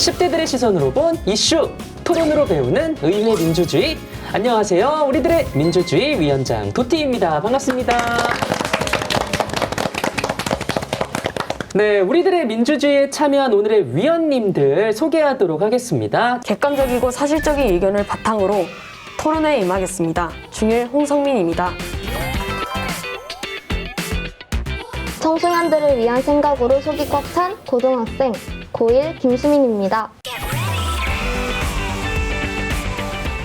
10대들의 시선으로 본 이슈, 토론으로 배우는 의회 민주주의. 안녕하세요. 우리들의 민주주의 위원장 도티입니다. 반갑습니다. 네, 우리들의 민주주의에 참여한 오늘의 위원님들 소개하도록 하겠습니다. 객관적이고 사실적인 의견을 바탕으로 토론회에 임하겠습니다. 중일 홍성민입니다. 청소년들을 위한 생각으로 속이 꽉 찬 고등학생 고1 김수민입니다.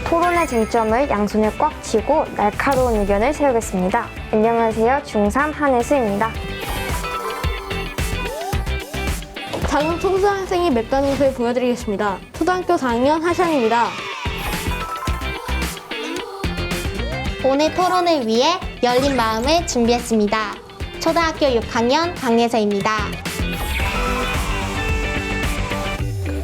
토론의 쟁점을 양손에 꽉 쥐고 날카로운 의견을 세우겠습니다. 안녕하세요. 중3 한혜수입니다. 작은 청소년생의 맵단 모습을 보여드리겠습니다. 초등학교 4학년 하샤입니다. 오늘 토론을 위해 열린 마음을 준비했습니다. 초등학교 6학년 강예서입니다.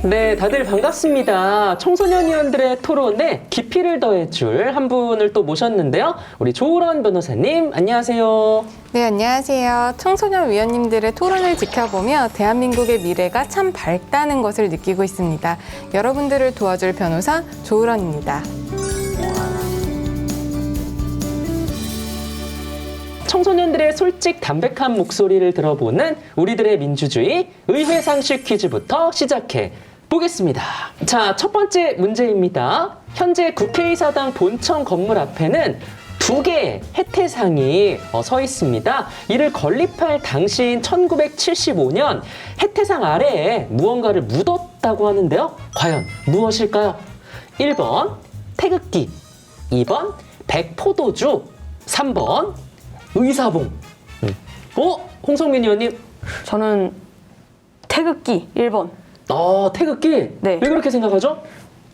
네, 다들 반갑습니다. 청소년 위원들의 토론에 깊이를 더해줄 한 분을 또 모셨는데요. 우리 조우런 변호사님, 안녕하세요. 네, 안녕하세요. 청소년 위원님들의 토론을 지켜보며 대한민국의 미래가 참 밝다는 것을 느끼고 있습니다. 여러분들을 도와줄 변호사 조우런입니다. 청소년들의 솔직 담백한 목소리를 들어보는 우리들의 민주주의 의회 상식 퀴즈부터 시작해 보겠습니다. 자, 첫 번째 문제입니다. 현재 국회의사당 본청 건물 앞에는 두 개의 해태상이 서 있습니다. 이를 건립할 당시인 1975년 해태상 아래에 무언가를 묻었다고 하는데요. 과연 무엇일까요? 1번 태극기, 2번 백포도주, 3번 의사봉. 홍성민 의원님. 저는 태극기 1번. 태극기? 네. 왜 그렇게 생각하죠?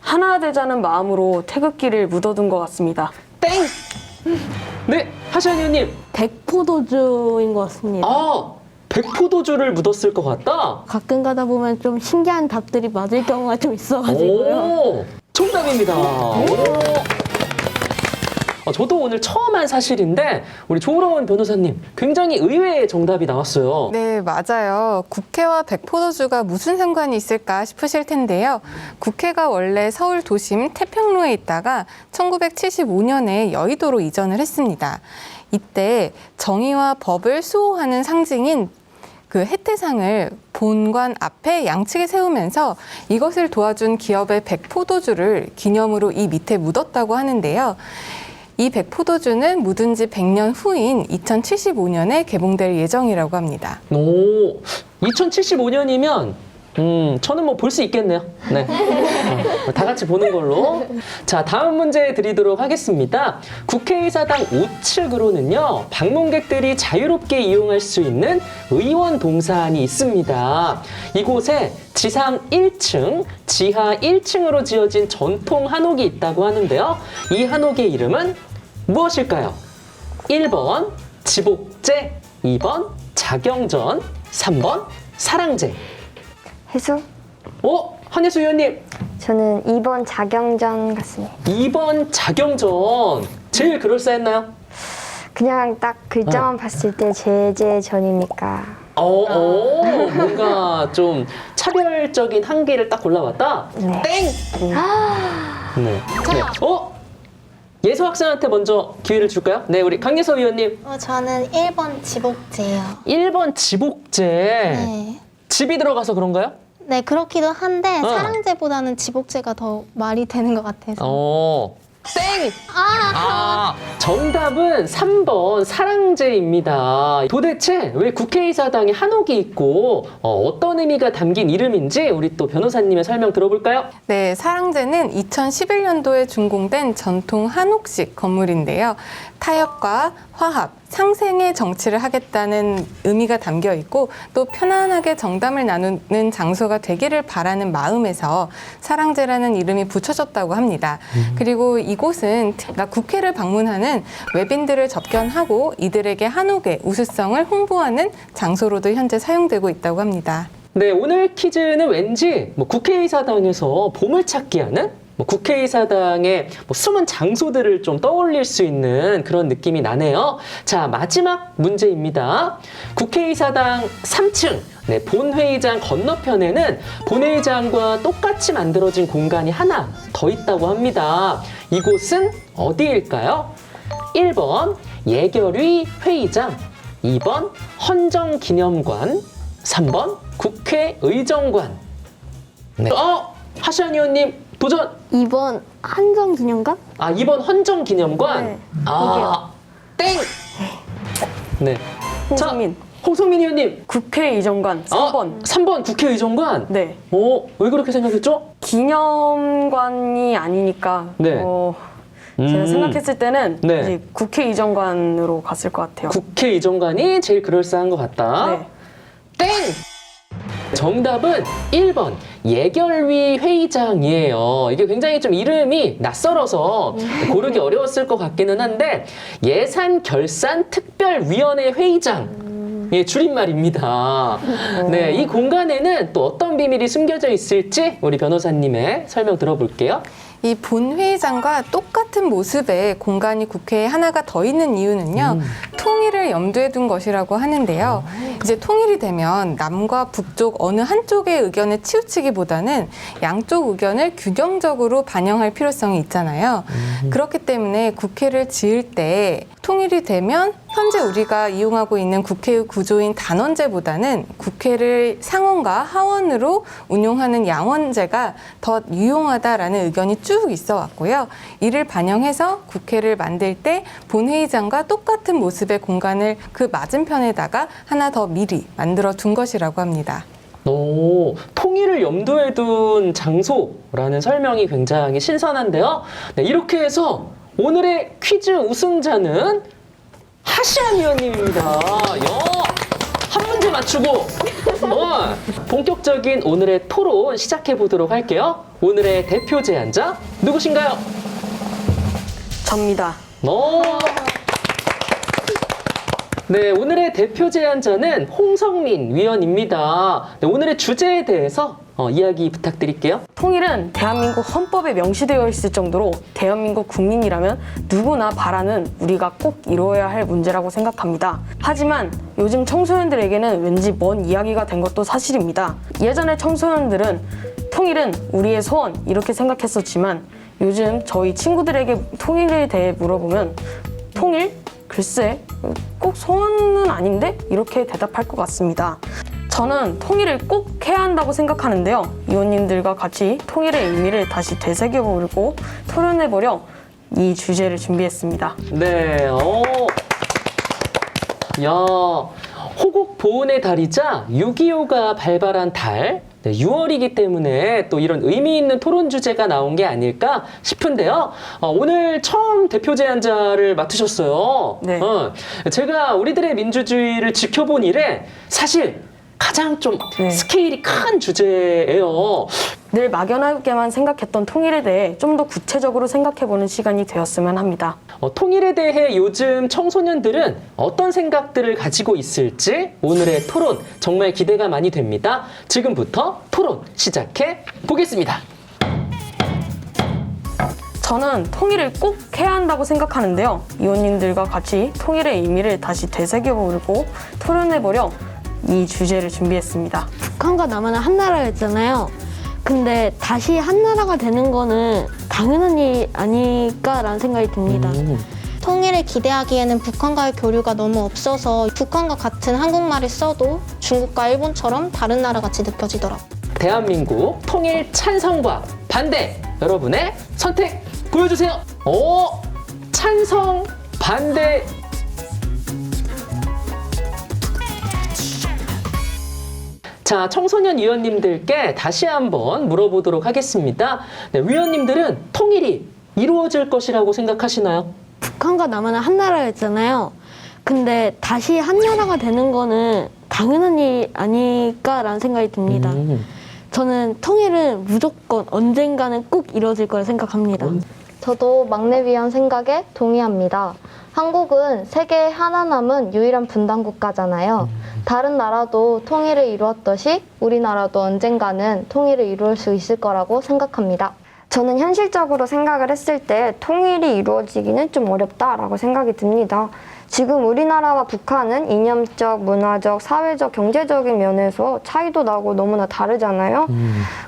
하나 되자는 마음으로 태극기를 묻어둔 것 같습니다. 땡! 네, 하시안 의원님. 백포도주인 것 같습니다. 백포도주를 묻었을 것 같다? 가끔 가다 보면 좀 신기한 답들이 맞을 경우가 좀 있어가지고요. 오, 정답입니다. 저도 오늘 처음 한 사실인데 우리 조우런 변호사님 굉장히 의외의 정답이 나왔어요. 네, 맞아요. 국회와 백포도주가 무슨 상관이 있을까 싶으실 텐데요. 국회가 원래 서울 도심 태평로에 있다가 1975년에 여의도로 이전을 했습니다. 이때 정의와 법을 수호하는 상징인 그 해태상을 본관 앞에 양측에 세우면서 이것을 도와준 기업의 백포도주를 기념으로 이 밑에 묻었다고 하는데요. 이 백포도주는 묻은 지 100년 후인 2075년에 개봉될 예정이라고 합니다. 2075년이면 저는 뭐 볼 수 있겠네요. 네. 다 같이 보는 걸로. 자, 다음 문제 드리도록 하겠습니다. 국회의사당 우측으로는요, 방문객들이 자유롭게 이용할 수 있는 의원 동산이 있습니다. 이곳에 지상 1층, 지하 1층으로 지어진 전통 한옥이 있다고 하는데요. 이 한옥의 이름은 무엇일까요? 1번 지복제, 2번 자경전, 3번 사랑제. 혜수? 한혜수 의원님. 저는 2번 자경전 같습니다. 2번 자경전. 제일 그럴싸했나요? 그냥 딱 글자만 봤을 때 제재전이니까. 뭔가 좀 차별적인 한계를 딱 골라봤다? 네. 땡! 네. 예서 학생한테 먼저 기회를 줄까요? 네, 우리 강예서 의원님. 저는 1번 지복제요. 1번 지복제. 네. 집이 들어가서 그런가요? 네, 그렇기도 한데 사랑제보다는 지복제가 더 말이 되는 것 같아서. 땡! 정답은 3번 사랑제입니다. 도대체 왜 국회의사당에 한옥이 있고 어떤 의미가 담긴 이름인지 우리 또 변호사님의 설명 들어볼까요? 네, 사랑제는 2011년도에 준공된 전통 한옥식 건물인데요. 타협과 화합, 상생의 정치를 하겠다는 의미가 담겨 있고 또 편안하게 정담을 나누는 장소가 되기를 바라는 마음에서 사랑제라는 이름이 붙여졌다고 합니다. 그리고 이곳은 국회를 방문하는 외빈들을 접견하고 이들에게 한옥의 우수성을 홍보하는 장소로도 현재 사용되고 있다고 합니다. 네, 오늘 퀴즈는 왠지 국회의사당에서 보물찾기 하는 국회의사당의 숨은 장소들을 좀 떠올릴 수 있는 그런 느낌이 나네요. 자, 마지막 문제입니다. 국회의사당 3층 네, 본회의장 건너편에는 본회의장과 똑같이 만들어진 공간이 하나 더 있다고 합니다. 이곳은 어디일까요? 1번 예결위 회의장, 2번 헌정기념관, 3번 국회의정관. 네. 하시안 의원님 도전! 2번 한정기념관? 2번 헌정기념관? 네, 땡! 네. 홍성민. 홍성민 의원님. 국회의정관 3번. 3번 국회의정관? 네. 왜 그렇게 생각했죠? 기념관이 아니니까 네. 제가 생각했을 때는 네. 이제 국회의정관으로 갔을 것 같아요. 국회의정관이 제일 그럴싸한 것 같다. 네. 땡! 정답은 1번 예결위 회의장이에요. 이게 굉장히 좀 이름이 낯설어서 고르기 어려웠을 것 같기는 한데 예산결산특별위원회 회의장. 예, 줄임말입니다. 네, 이 공간에는 또 어떤 비밀이 숨겨져 있을지 우리 변호사님의 설명 들어볼게요. 이 본회의장과 똑같은 모습의 공간이 국회에 하나가 더 있는 이유는요. 통일을 염두에 둔 것이라고 하는데요. 이제 통일이 되면 남과 북쪽 어느 한쪽의 의견에 치우치기보다는 양쪽 의견을 균형적으로 반영할 필요성이 있잖아요. 그렇기 때문에 국회를 지을 때 통일이 되면 현재 우리가 이용하고 있는 국회의 구조인 단원제보다는 국회를 상원과 하원으로 운용하는 양원제가 더 유용하다라는 의견이 쭉 있어 왔고요. 이를 반영해서 국회를 만들 때 본회의장과 똑같은 모습의 공간을 그 맞은편에다가 하나 더 미리 만들어 둔 것이라고 합니다. 통일을 염두에 둔 장소라는 설명이 굉장히 신선한데요. 네, 이렇게 해서 오늘의 퀴즈 우승자는 하시안 의원님입니다. 한 문제 맞추고 본격적인 오늘의 토론 시작해 보도록 할게요. 오늘의 대표 제안자 누구신가요? 접니다. 네, 오늘의 대표 제안자는 홍성민 위원입니다. 네, 오늘의 주제에 대해서 이야기 부탁드릴게요. 통일은 대한민국 헌법에 명시되어 있을 정도로 대한민국 국민이라면 누구나 바라는 우리가 꼭 이루어야 할 문제라고 생각합니다. 하지만 요즘 청소년들에게는 왠지 먼 이야기가 된 것도 사실입니다. 예전에 청소년들은 통일은 우리의 소원 이렇게 생각했었지만 요즘 저희 친구들에게 통일에 대해 물어보면 통일? 글쎄, 꼭 소원은 아닌데? 이렇게 대답할 것 같습니다. 저는 통일을 꼭 해야 한다고 생각하는데요. 의원님들과 같이 통일의 의미를 다시 되새겨보려고 토론해보려 이 주제를 준비했습니다. 네, 호국 보훈의 달이자 6.25가 발발한 달, 6월이기 때문에 또 이런 의미 있는 토론 주제가 나온 게 아닐까 싶은데요. 오늘 처음 대표 제안자를 맡으셨어요. 네. 제가 우리들의 민주주의를 지켜본 이래 사실 가장 좀 스케일이 큰 주제예요. 늘 막연하게만 생각했던 통일에 대해 좀 더 구체적으로 생각해보는 시간이 되었으면 합니다. 통일에 대해 요즘 청소년들은 어떤 생각들을 가지고 있을지 오늘의 토론 정말 기대가 많이 됩니다. 지금부터 토론 시작해 보겠습니다. 저는 통일을 꼭 해야 한다고 생각하는데요. 의원님들과 같이 통일의 의미를 다시 되새겨보려고 토론해보려 이 주제를 준비했습니다. 북한과 남한은 한 나라였잖아요. 근데 다시 한 나라가 되는 거는 당연한 일이 아닐까라는 생각이 듭니다. 통일을 기대하기에는 북한과의 교류가 너무 없어서 북한과 같은 한국말을 써도 중국과 일본처럼 다른 나라 같이 느껴지더라고요. 대한민국 통일 찬성과 반대 여러분의 선택 보여주세요. 찬성, 반대. 자, 청소년 위원님들께 다시 한번 물어보도록 하겠습니다. 네, 위원님들은 통일이 이루어질 것이라고 생각하시나요? 북한과 남한은 한 나라였잖아요. 근데 다시 한 나라가 되는 거는 당연한 일이 아닐까라는 생각이 듭니다. 저는 통일은 무조건 언젠가는 꼭 이루어질 거라 생각합니다. 저도 막내 위원 생각에 동의합니다. 한국은 세계에 하나 남은 유일한 분단 국가잖아요. 다른 나라도 통일을 이루었듯이 우리나라도 언젠가는 통일을 이룰 수 있을 거라고 생각합니다. 저는 현실적으로 생각을 했을 때 통일이 이루어지기는 좀 어렵다라고 생각이 듭니다. 지금 우리나라와 북한은 이념적, 문화적, 사회적, 경제적인 면에서 차이도 나고 너무나 다르잖아요.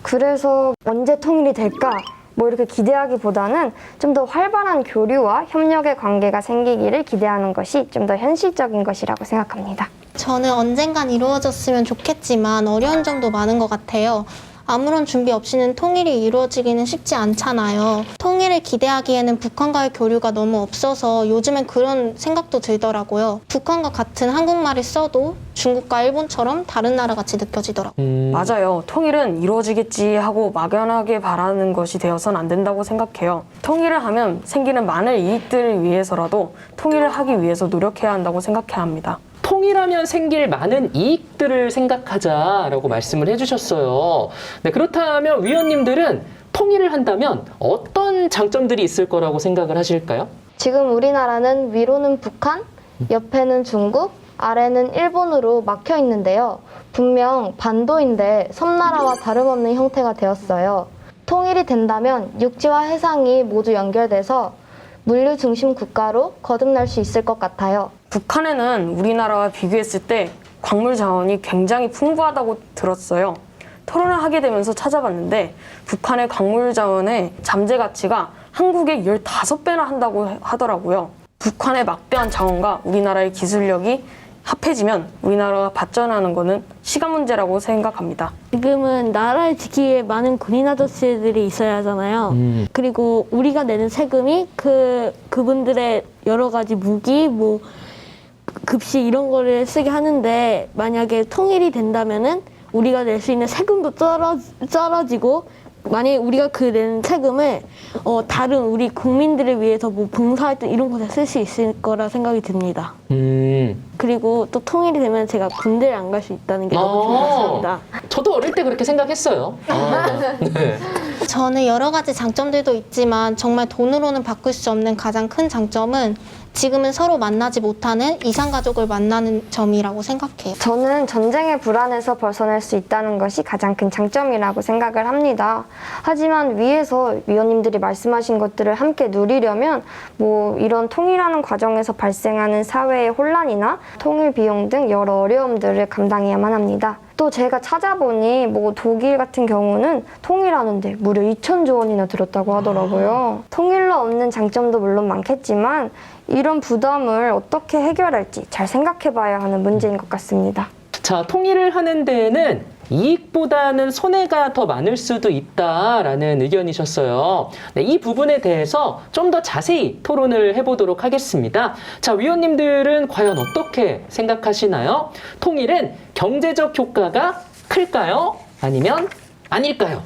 그래서 언제 통일이 될까? 뭐 이렇게 기대하기보다는 좀 더 활발한 교류와 협력의 관계가 생기기를 기대하는 것이 좀 더 현실적인 것이라고 생각합니다. 저는 언젠간 이루어졌으면 좋겠지만 어려운 점도 많은 것 같아요. 아무런 준비 없이는 통일이 이루어지기는 쉽지 않잖아요. 통일을 기대하기에는 북한과의 교류가 너무 없어서 요즘엔 그런 생각도 들더라고요. 북한과 같은 한국말을 써도 중국과 일본처럼 다른 나라 같이 느껴지더라고요. 맞아요. 통일은 이루어지겠지 하고 막연하게 바라는 것이 되어서는 안 된다고 생각해요. 통일을 하면 생기는 많은 이익들을 위해서라도 통일을 하기 위해서 노력해야 한다고 생각해야 합니다. 통일하면 생길 많은 이익들을 생각하자라고 말씀을 해주셨어요. 네, 그렇다면 위원님들은 통일을 한다면 어떤 장점들이 있을 거라고 생각을 하실까요? 지금 우리나라는 위로는 북한, 옆에는 중국, 아래는 일본으로 막혀 있는데요. 분명 반도인데 섬나라와 다름없는 형태가 되었어요. 통일이 된다면 육지와 해상이 모두 연결돼서 물류 중심 국가로 거듭날 수 있을 것 같아요. 북한에는 우리나라와 비교했을 때 광물 자원이 굉장히 풍부하다고 들었어요. 토론을 하게 되면서 찾아봤는데 북한의 광물 자원의 잠재 가치가 한국의 15배나 한다고 하더라고요. 북한의 막대한 자원과 우리나라의 기술력이 합해지면 우리나라가 발전하는 것은 시간 문제라고 생각합니다. 지금은 나라를 지키기 위해 많은 군인 아저씨들이 있어야 하잖아요. 그리고 우리가 내는 세금이 그분들의 여러 가지 무기, 뭐 급식 이런 거를 쓰게 하는데 만약에 통일이 된다면은 우리가 낼 수 있는 세금도 떨어지고 만약에 우리가 그 낸 세금을 다른 우리 국민들을 위해서 뭐 봉사활동 이런 곳에 쓸 수 있을 거라 생각이 듭니다. 그리고 또 통일이 되면 제가 군대를 안 갈 수 있다는 게 너무 좋습니다. 저도 어릴 때 그렇게 생각했어요. 네. 저는 여러 가지 장점들도 있지만 정말 돈으로는 바꿀 수 없는 가장 큰 장점은 지금은 서로 만나지 못하는 이산가족을 만나는 점이라고 생각해요. 저는 전쟁의 불안에서 벗어날 수 있다는 것이 가장 큰 장점이라고 생각을 합니다. 하지만 위에서 위원님들이 말씀하신 것들을 함께 누리려면 뭐 이런 통일하는 과정에서 발생하는 사회의 혼란이나 통일 비용 등 여러 어려움들을 감당해야만 합니다. 또 제가 찾아보니 뭐 독일 같은 경우는 통일하는데 무려 2,000조 원이나 들었다고 하더라고요. 통일로 없는 장점도 물론 많겠지만 이런 부담을 어떻게 해결할지 잘 생각해봐야 하는 문제인 것 같습니다. 자, 통일을 하는 데에는 이익보다는 손해가 더 많을 수도 있다라는 의견이셨어요. 네, 이 부분에 대해서 좀 더 자세히 토론을 해보도록 하겠습니다. 자, 위원님들은 과연 어떻게 생각하시나요? 통일은 경제적 효과가 클까요? 아니면 아닐까요?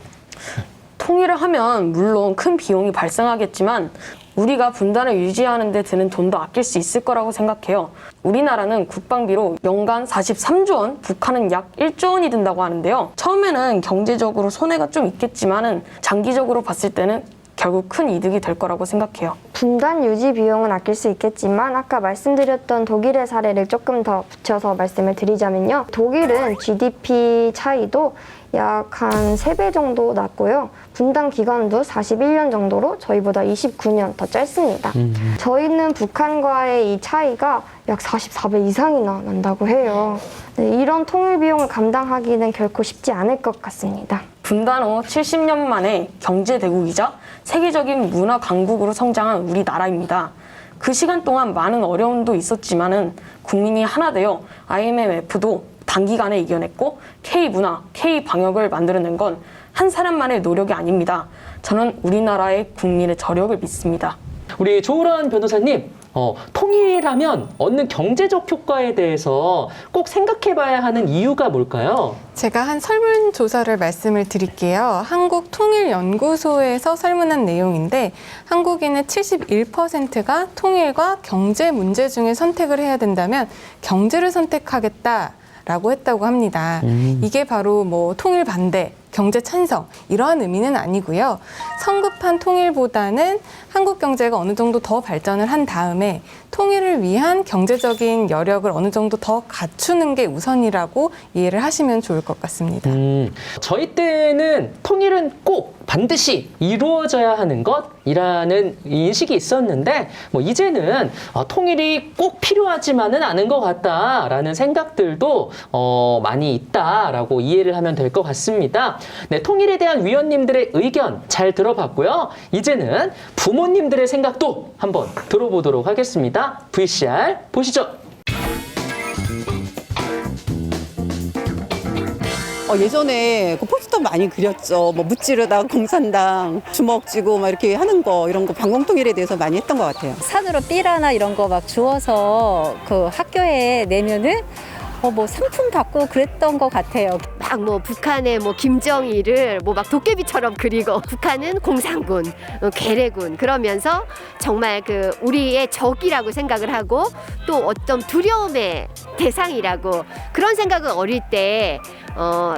통일을 하면 물론 큰 비용이 발생하겠지만 우리가 분단을 유지하는 데 드는 돈도 아낄 수 있을 거라고 생각해요. 우리나라는 국방비로 연간 43조 원, 북한은 약 1조 원이 든다고 하는데요. 처음에는 경제적으로 손해가 좀 있겠지만은 장기적으로 봤을 때는 결국 큰 이득이 될 거라고 생각해요. 분단 유지 비용은 아낄 수 있겠지만 아까 말씀드렸던 독일의 사례를 조금 더 붙여서 말씀을 드리자면요. 독일은 GDP 차이도 약 한 3배 정도 났고요. 분단 기간도 41년 정도로 저희보다 29년 더 짧습니다. 저희는 북한과의 이 차이가 약 44배 이상이나 난다고 해요. 네, 이런 통일 비용을 감당하기는 결코 쉽지 않을 것 같습니다. 분단 후 70년 만에 경제 대국이자 세계적인 문화 강국으로 성장한 우리나라입니다. 그 시간 동안 많은 어려움도 있었지만은 국민이 하나 되어 IMF도 단기간에 이겨냈고 K문화, K방역을 만들어낸 건 한 사람만의 노력이 아닙니다. 저는 우리나라의 국민의 저력을 믿습니다. 우리 조우란 변호사님, 통일하면 얻는 경제적 효과에 대해서 꼭 생각해봐야 하는 이유가 뭘까요? 제가 한 설문조사를 말씀을 드릴게요. 한국통일연구소에서 설문한 내용인데 한국인의 71%가 통일과 경제 문제 중에 선택을 해야 된다면 경제를 선택하겠다라고 했다고 합니다. 이게 바로 뭐 통일 반대, 경제 찬성 이러한 의미는 아니고요. 성급한 통일보다는 한국 경제가 어느 정도 더 발전을 한 다음에 통일을 위한 경제적인 여력을 어느 정도 더 갖추는 게 우선이라고 이해를 하시면 좋을 것 같습니다. 저희 때는 통일은 꼭 반드시 이루어져야 하는 것이라는 인식이 있었는데 뭐 이제는 통일이 꼭 필요하지만은 않은 것 같다라는 생각들도 많이 있다라고 이해를 하면 될 것 같습니다. 네, 통일에 대한 위원님들의 의견 잘 들어봤고요. 이제는 부모님들의 생각도 한번 들어보도록 하겠습니다. VCR 보시죠. 예전에 그 포스터 많이 그렸죠. 뭐 무찌르다 공산당 주먹 쥐고 막 이렇게 하는 거 이런 거 반공통일에 대해서 많이 했던 것 같아요. 산으로 삐라나 이런 거 막 주워서 그 학교에 내면은 뭐 상품 받고 그랬던 것 같아요. 막 뭐 북한의 뭐 김정일을 뭐 막 도깨비처럼 그리고 북한은 공산군, 괴뢰군 그러면서 정말 그 우리의 적이라고 생각을 하고 또 어떤 두려움의 대상이라고 그런 생각을 어릴 때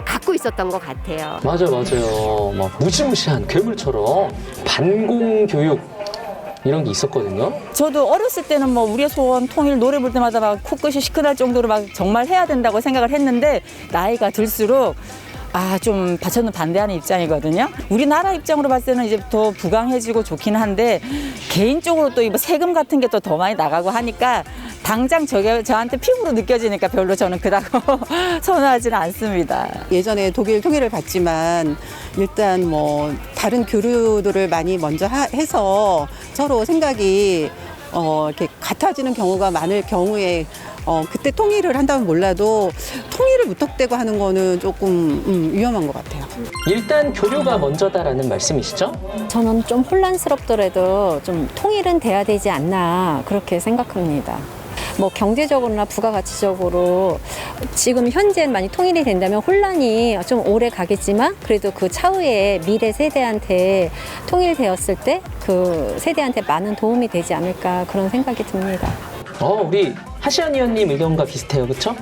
갖고 있었던 것 같아요. 맞아요. 막 무시무시한 괴물처럼 반공 교육 이런 게 있었거든요. 저도 어렸을 때는 뭐 우리의 소원 통일 노래 부를 때마다 막 코끝이 시큰할 정도로 막 정말 해야 된다고 생각을 했는데 나이가 들수록 좀 저는 반대하는 입장이거든요. 우리나라 입장으로 봤을 때는 이제 더 부강해지고 좋긴 한데 개인적으로 또 세금 같은 게 또 더 많이 나가고 하니까 당장 저한테 피부로 느껴지니까 별로 저는 그다고 선호하지는 않습니다. 예전에 독일 통일을 봤지만 일단 뭐 다른 교류들을 많이 먼저 해서 서로 생각이 이렇게 같아지는 경우가 많을 경우에 그때 통일을 한다면 몰라도 통일을 무턱대고 하는 거는 조금 위험한 것 같아요. 일단 교류가 먼저다라는 말씀이시죠? 저는 좀 혼란스럽더라도 좀 통일은 돼야 되지 않나 그렇게 생각합니다. 뭐 경제적으로나 부가가치적으로 지금 현재는 많이 통일이 된다면 혼란이 좀 오래 가겠지만 그래도 그 차후에 미래 세대한테 통일되었을 때 그 세대한테 많은 도움이 되지 않을까 그런 생각이 듭니다. 우리 하시안 의원님 의견과 비슷해요, 그렇죠?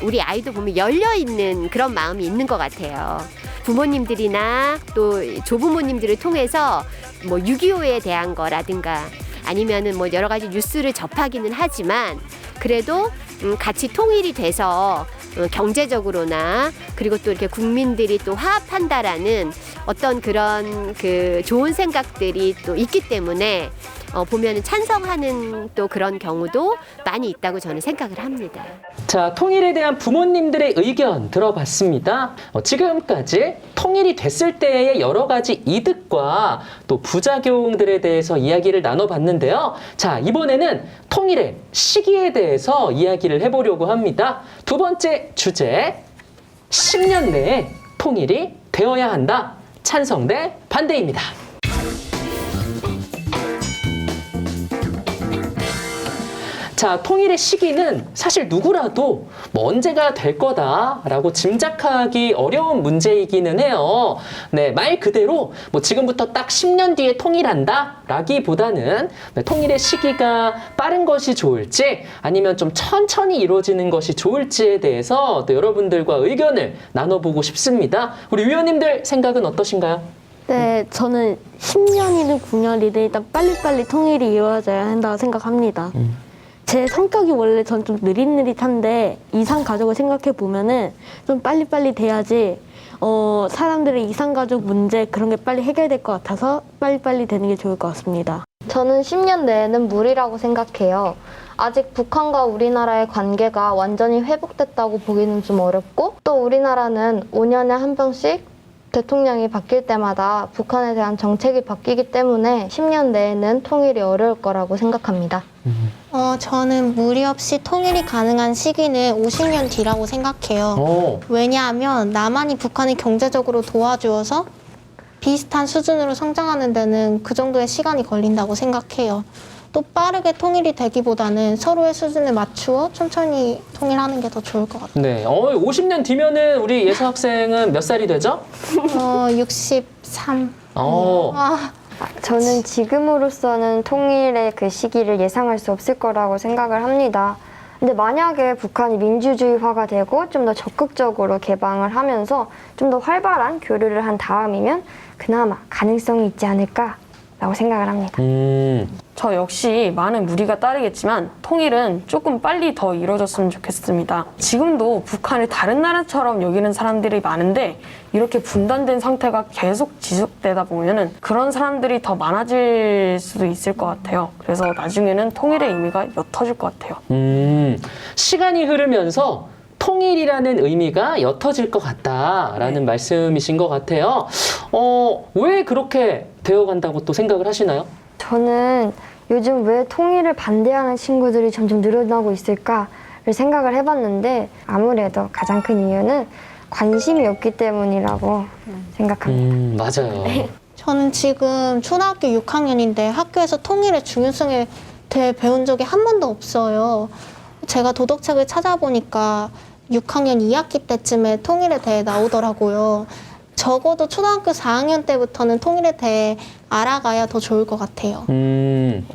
우리 아이도 보면 열려있는 그런 마음이 있는 것 같아요. 부모님들이나 또 조부모님들을 통해서 뭐 6.25에 대한 거라든가 아니면은 뭐 여러 가지 뉴스를 접하기는 하지만 그래도 같이 통일이 돼서 경제적으로나 그리고 또 이렇게 국민들이 또 화합한다라는 어떤 그런 그 좋은 생각들이 또 있기 때문에 보면은 찬성하는 또 그런 경우도 많이 있다고 저는 생각을 합니다. 자, 통일에 대한 부모님들의 의견 들어봤습니다. 지금까지 통일이 됐을 때의 여러 가지 이득과 또 부작용들에 대해서 이야기를 나눠봤는데요. 자, 이번에는 통일의 시기에 대해서 이야기를 해보려고 합니다. 두 번째 주제, 10년 내에 통일이 되어야 한다. 찬성 대 반대입니다. 자, 통일의 시기는 사실 누구라도 뭐 언제가 될 거다라고 짐작하기 어려운 문제이기는 해요. 네, 말 그대로 뭐 지금부터 딱 10년 뒤에 통일한다 라기보다는 통일의 시기가 빠른 것이 좋을지 아니면 좀 천천히 이루어지는 것이 좋을지에 대해서 또 여러분들과 의견을 나눠보고 싶습니다. 우리 위원님들 생각은 어떠신가요? 네, 저는 10년이든 9년이든 일단 빨리빨리 통일이 이루어져야 한다고 생각합니다. 제 성격이 원래 전 좀 느릿느릿한데 이상 가족을 생각해 보면은 좀 빨리빨리 돼야지 사람들의 이상 가족 문제 그런 게 빨리 해결될 것 같아서 빨리빨리 되는 게 좋을 것 같습니다. 저는 10년 내에는 무리라고 생각해요. 아직 북한과 우리나라의 관계가 완전히 회복됐다고 보기는 좀 어렵고 또 우리나라는 5년에 한 번씩 대통령이 바뀔 때마다 북한에 대한 정책이 바뀌기 때문에 10년 내에는 통일이 어려울 거라고 생각합니다. 저는 무리 없이 통일이 가능한 시기는 50년 뒤라고 생각해요. 왜냐하면 남한이 북한을 경제적으로 도와주어서 비슷한 수준으로 성장하는 데는 그 정도의 시간이 걸린다고 생각해요. 또 빠르게 통일이 되기보다는 서로의 수준을 맞추어 천천히 통일하는 게 더 좋을 것 같아요. 네, 50년 뒤면은 우리 예서 학생은 몇 살이 되죠? 63. 저는 지금으로서는 통일의 그 시기를 예상할 수 없을 거라고 생각을 합니다. 근데 만약에 북한이 민주주의화가 되고 좀 더 적극적으로 개방을 하면서 좀 더 활발한 교류를 한 다음이면 그나마 가능성이 있지 않을까라고 생각을 합니다. 저 역시 많은 무리가 따르겠지만 통일은 조금 빨리 더 이루어졌으면 좋겠습니다. 지금도 북한을 다른 나라처럼 여기는 사람들이 많은데 이렇게 분단된 상태가 계속 지속되다 보면은 그런 사람들이 더 많아질 수도 있을 것 같아요. 그래서 나중에는 통일의 의미가 옅어질 것 같아요. 시간이 흐르면서 통일이라는 의미가 옅어질 것 같다라는 말씀이신 것 같아요. 왜 그렇게 되어간다고 또 생각을 하시나요? 저는 요즘 왜 통일을 반대하는 친구들이 점점 늘어나고 있을까를 생각을 해봤는데 아무래도 가장 큰 이유는 관심이 없기 때문이라고 생각합니다. 맞아요. 저는 지금 초등학교 6학년인데 학교에서 통일의 중요성에 대해 배운 적이 한 번도 없어요. 제가 도덕책을 찾아보니까 6학년 2학기 때쯤에 통일에 대해 나오더라고요. 적어도 초등학교 4학년 때부터는 통일에 대해 알아가야 더 좋을 것 같아요.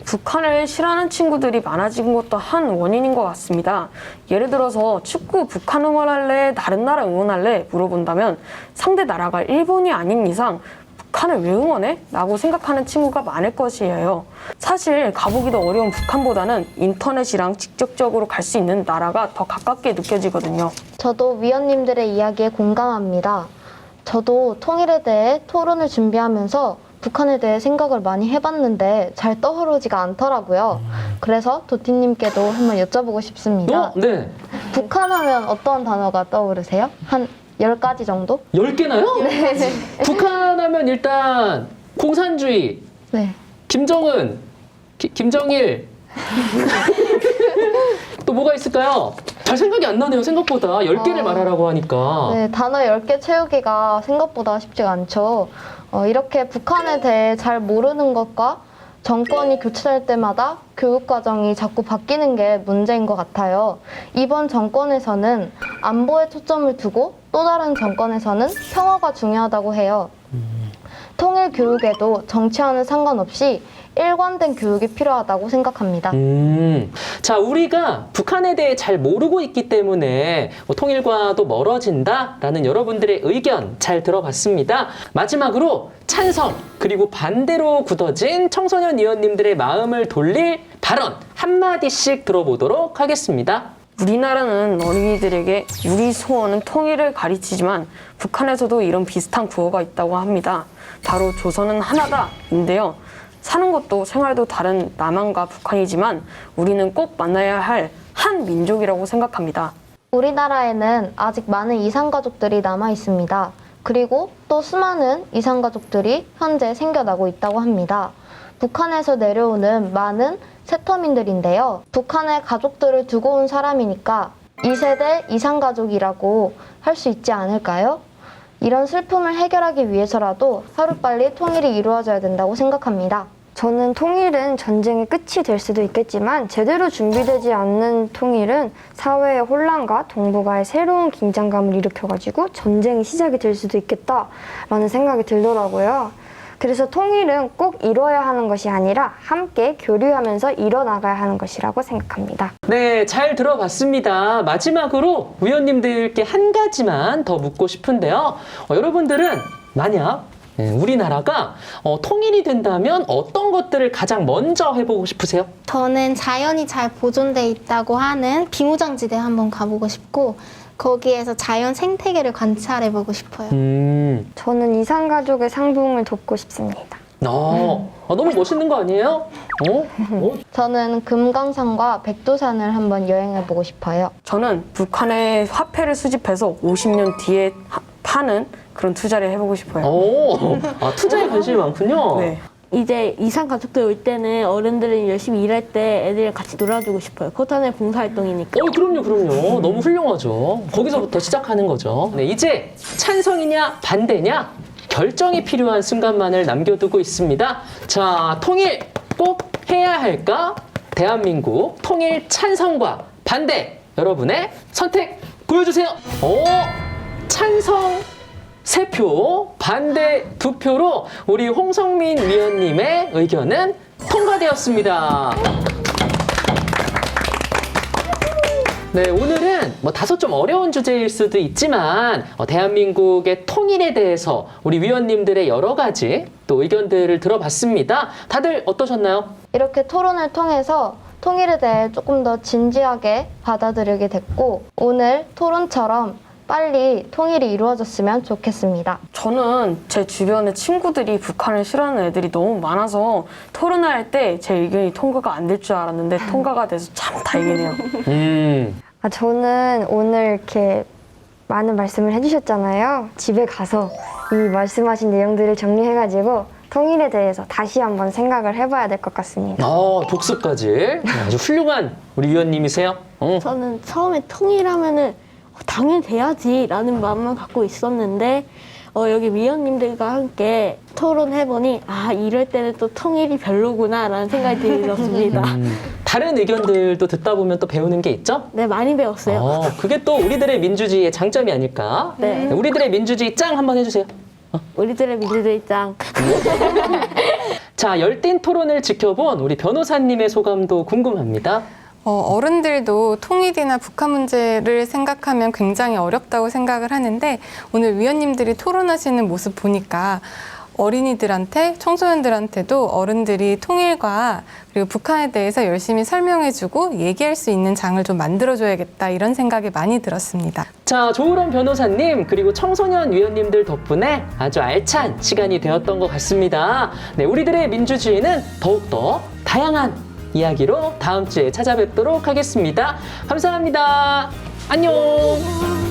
북한을 싫어하는 친구들이 많아진 것도 한 원인인 것 같습니다. 예를 들어서 축구 북한 응원할래? 다른 나라 응원할래? 물어본다면 상대 나라가 일본이 아닌 이상 북한을 왜 응원해? 라고 생각하는 친구가 많을 것이에요. 사실 가보기도 어려운 북한보다는 인터넷이랑 직접적으로 갈 수 있는 나라가 더 가깝게 느껴지거든요. 저도 위원님들의 이야기에 공감합니다. 저도 통일에 대해 토론을 준비하면서 북한에 대해 생각을 많이 해봤는데 잘 떠오르지가 않더라고요. 그래서 도티님께도 한번 여쭤보고 싶습니다. 네. 북한 하면 어떤 단어가 떠오르세요? 한 10가지 정도? 10개나요? 네. 북한 하면 일단 공산주의, 네. 김정은, 김정일. 또 뭐가 있을까요? 잘 생각이 안 나네요, 생각보다. 10개를 말하라고 하니까. 네, 단어 10개 채우기가 생각보다 쉽지가 않죠. 이렇게 북한에 대해 잘 모르는 것과 정권이 교체될 때마다 교육과정이 자꾸 바뀌는 게 문제인 것 같아요. 이번 정권에서는 안보에 초점을 두고 또 다른 정권에서는 평화가 중요하다고 해요. 통일 교육에도 정치와는 상관없이 일관된 교육이 필요하다고 생각합니다. 자, 우리가 북한에 대해 잘 모르고 있기 때문에 통일과도 멀어진다라는 여러분들의 의견 잘 들어봤습니다. 마지막으로 찬성 그리고 반대로 굳어진 청소년 위원님들의 마음을 돌릴 발언 한마디씩 들어보도록 하겠습니다. 우리나라는 어린이들에게 우리 소원은 통일을 가르치지만 북한에서도 이런 비슷한 구호가 있다고 합니다. 바로 조선은 하나다인데요. 사는 것도 생활도 다른 남한과 북한이지만 우리는 꼭 만나야 할 한 민족이라고 생각합니다. 우리나라에는 아직 많은 이산가족들이 남아 있습니다. 그리고 또 수많은 이산가족들이 현재 생겨나고 있다고 합니다. 북한에서 내려오는 많은 세터민들인데요. 북한에 가족들을 두고 온 사람이니까 2세대 이산가족이라고 할 수 있지 않을까요? 이런 슬픔을 해결하기 위해서라도 하루빨리 통일이 이루어져야 된다고 생각합니다. 저는 통일은 전쟁의 끝이 될 수도 있겠지만 제대로 준비되지 않는 통일은 사회의 혼란과 동북아의 새로운 긴장감을 일으켜가지고 전쟁이 시작이 될 수도 있겠다라는 생각이 들더라고요. 그래서 통일은 꼭 이뤄야 하는 것이 아니라 함께 교류하면서 이뤄나가야 하는 것이라고 생각합니다. 네, 잘 들어봤습니다. 마지막으로 위원님들께 한 가지만 더 묻고 싶은데요. 여러분들은 만약 우리나라가 통일이 된다면 어떤 것들을 가장 먼저 해보고 싶으세요? 저는 자연이 잘 보존돼 있다고 하는 비무장지대 한번 가보고 싶고 거기에서 자연 생태계를 관찰해보고 싶어요. 저는 이산가족의 상봉을 돕고 싶습니다. 너무 멋있는 거 아니에요? 저는 금강산과 백두산을 한번 여행해보고 싶어요. 저는 북한의 화폐를 수집해서 50년 뒤에 파는 그런 투자를 해보고 싶어요. 투자에 관심이 많군요. 네. 이제 이산 가족들 올 때는 어른들은 열심히 일할 때 애들이랑 같이 놀아주고 싶어요. 그것도 하나의 봉사활동이니까. 그럼요. 너무 훌륭하죠. 거기서부터 시작하는 거죠. 네, 이제 찬성이냐 반대냐 결정이 필요한 순간만을 남겨두고 있습니다. 자, 통일 꼭 해야 할까? 대한민국 통일 찬성과 반대 여러분의 선택 보여주세요. 찬성 3표, 반대 2표로 우리 홍성민 위원님의 의견은 통과되었습니다. 네, 오늘은 뭐 다소 좀 어려운 주제일 수도 있지만 대한민국의 통일에 대해서 우리 위원님들의 여러 가지 또 의견들을 들어봤습니다. 다들 어떠셨나요? 이렇게 토론을 통해서 통일에 대해 조금 더 진지하게 받아들이게 됐고 오늘 토론처럼 빨리 통일이 이루어졌으면 좋겠습니다. 저는 제 주변에 친구들이 북한을 싫어하는 애들이 너무 많아서 토론할 때 제 의견이 통과가 안 될 줄 알았는데 통과가 돼서 참 다행이네요. 저는 오늘 이렇게 많은 말씀을 해주셨잖아요. 집에 가서 이 말씀하신 내용들을 정리해가지고 통일에 대해서 다시 한번 생각을 해봐야 될 것 같습니다. 독서까지 아주 훌륭한 우리 위원님이세요. 저는 처음에 통일하면은 당연히 돼야지라는 마음만 갖고 있었는데 여기 위원님들과 함께 토론해보니 이럴 때는 또 통일이 별로구나라는 생각이 들었습니다. 다른 의견들도 듣다 보면 또 배우는 게 있죠? 네, 많이 배웠어요. 그게 또 우리들의 민주주의의 장점이 아닐까? 네. 우리들의 민주주의 짱 한번 해주세요. 우리들의 민주주의 짱. 자, 열띤 토론을 지켜본 우리 변호사님의 소감도 궁금합니다. 어른들도 통일이나 북한 문제를 생각하면 굉장히 어렵다고 생각을 하는데 오늘 위원님들이 토론하시는 모습 보니까 어린이들한테, 청소년들한테도 어른들이 통일과 그리고 북한에 대해서 열심히 설명해주고 얘기할 수 있는 장을 좀 만들어줘야겠다 이런 생각이 많이 들었습니다. 자, 조으론 변호사님 그리고 청소년 위원님들 덕분에 아주 알찬 시간이 되었던 것 같습니다. 네, 우리들의 민주주의는 더욱더 다양한 이야기로 다음 주에 찾아뵙도록 하겠습니다. 감사합니다. 안녕.